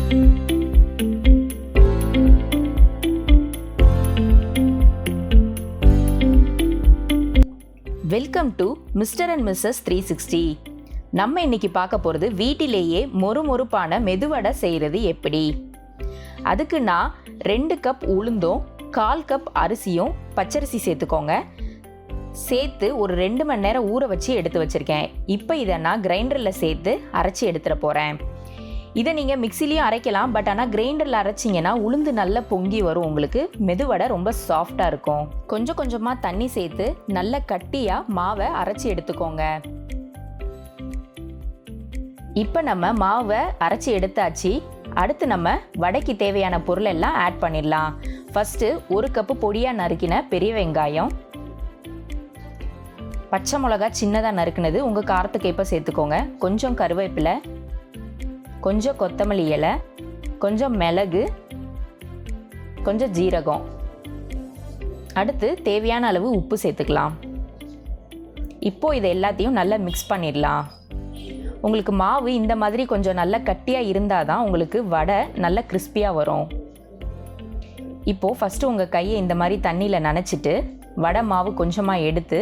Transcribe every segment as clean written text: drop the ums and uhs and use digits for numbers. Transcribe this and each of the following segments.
Welcome to mister and missus 360. நம்ம இன்னைக்கு பார்க்க போகிறது வீட்டிலேயே மொறுமொறுப்பான மெதுவடை செய்கிறது எப்படி. அதுக்கு நான் 2 கப் உளுந்தும் 1/4 கப் அரிசியும் பச்சரிசி சேர்த்துக்கோங்க. சேர்த்து ஒரு 2 மணி நேரம் ஊற வச்சு எடுத்து வச்சுருக்கேன். இப்போ இதை நான் கிரைண்டரில் சேர்த்து அரைச்சி எடுத்துகிட்டு போகிறேன். இதை நீங்கள் மிக்சிலையும் அரைக்கலாம், பட் ஆனால் கிரைண்டரில் அரைச்சிங்கன்னா உளுந்து நல்லா பொங்கி வரும். உங்களுக்கு மெதுவடை ரொம்ப சாஃப்டாக இருக்கும். கொஞ்சம் கொஞ்சமாக தண்ணி சேர்த்து நல்ல கட்டியாக மாவை அரைச்சி எடுத்துக்கோங்க. இப்போ நம்ம மாவை அரைச்சி எடுத்தாச்சு. அடுத்து நம்ம வடைக்கு தேவையான பொருள் எல்லாம் ஆட் பண்ணிடலாம். ஃபஸ்ட்டு 1 கப்பு பொடியாக நறுக்கின பெரிய வெங்காயம், பச்சை மிளகா சின்னதாக நறுக்குனது உங்கள் காரத்துக்கு ஏற்ப சேர்த்துக்கோங்க. கொஞ்சம் கருவேப்பிலை, கொஞ்சம் கொத்தமல்லி இலை, கொஞ்சம் மிளகு, கொஞ்சம் ஜீரகம். அடுத்து தேவையான அளவு உப்பு சேர்த்துக்கலாம். இப்போ இதை எல்லாத்தையும் நல்லா மிக்ஸ் பண்ணிடலாம். உங்களுக்கு மாவு இந்த மாதிரி கொஞ்சம் நல்லா கட்டியாக இருந்தால் தான் உங்களுக்கு வடை நல்லா கிறிஸ்பியாக வரும். இப்போது ஃபஸ்ட்டு உங்கள் கையை இந்த மாதிரி தண்ணியில் நனைச்சிட்டு வடை மாவு கொஞ்சமாக எடுத்து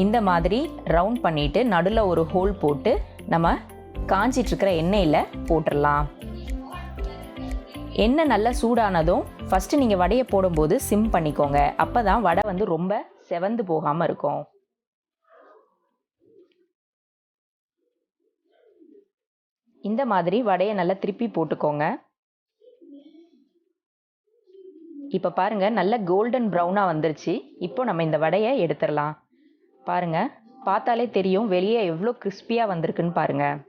இந்த மாதிரி ரவுண்ட் பண்ணிவிட்டு நடுவில் ஒரு ஹோல் போட்டு நம்ம காஞ்சிட்ருக்கிற எண்ணெயில் போட்டுடலாம். எண்ணெய் நல்லா சூடானதும் ஃபஸ்ட்டு நீங்கள் வடையை போடும்போது சிம் பண்ணிக்கோங்க. அப்போ தான் வடை வந்து ரொம்ப செவந்து போகாமல் இருக்கும். இந்த மாதிரி வடையை நல்லா திருப்பி போட்டுக்கோங்க. இப்போ பாருங்கள், நல்ல கோல்டன் ப்ரௌனாக வந்துருச்சு. இப்போ நம்ம இந்த வடையை எடுத்துடலாம். பாருங்கள், பார்த்தாலே தெரியும் வெளியே எவ்வளோ கிறிஸ்பியாக வந்திருக்குன்னு பாருங்கள்.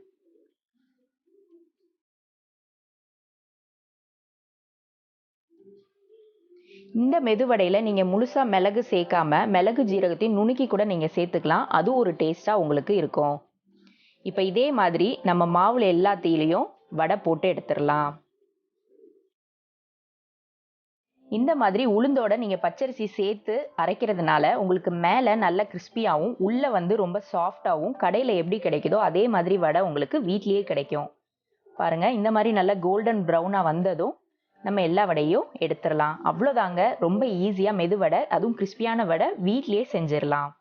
இந்த மெதுவடையில் நீங்கள் முழுசாக மிளகு சேர்க்காம மிளகு ஜீரகத்தையும் நுணுக்கி கூட நீங்கள் சேர்த்துக்கலாம். அது ஒரு டேஸ்ட்டாக உங்களுக்கு இருக்கும். இப்போ இதே மாதிரி நம்ம மாவில் எல்லாத்தையிலையும் வடை போட்டு எடுத்துடலாம். இந்த மாதிரி உளுந்தோட நீங்கள் பச்சரிசி சேர்த்து அரைக்கிறதுனால உங்களுக்கு மேலே நல்ல கிறிஸ்பியாகவும் உள்ளே வந்து ரொம்ப சாஃப்டாகவும் கடையில் எப்படி கிடைக்குதோ அதே மாதிரி வடை உங்களுக்கு வீட்லேயே கிடைக்கும். பாருங்கள், இந்த மாதிரி நல்ல கோல்டன் ப்ரௌனாக வந்ததும் நம்ம எல்லா வடையும் எடுத்துடலாம். அவ்வளோதாங்க, ரொம்ப ஈஸியாக மெதுவடை, அதுவும் கிறிஸ்பியான வடை வீட்லேயே செஞ்சிடலாம்.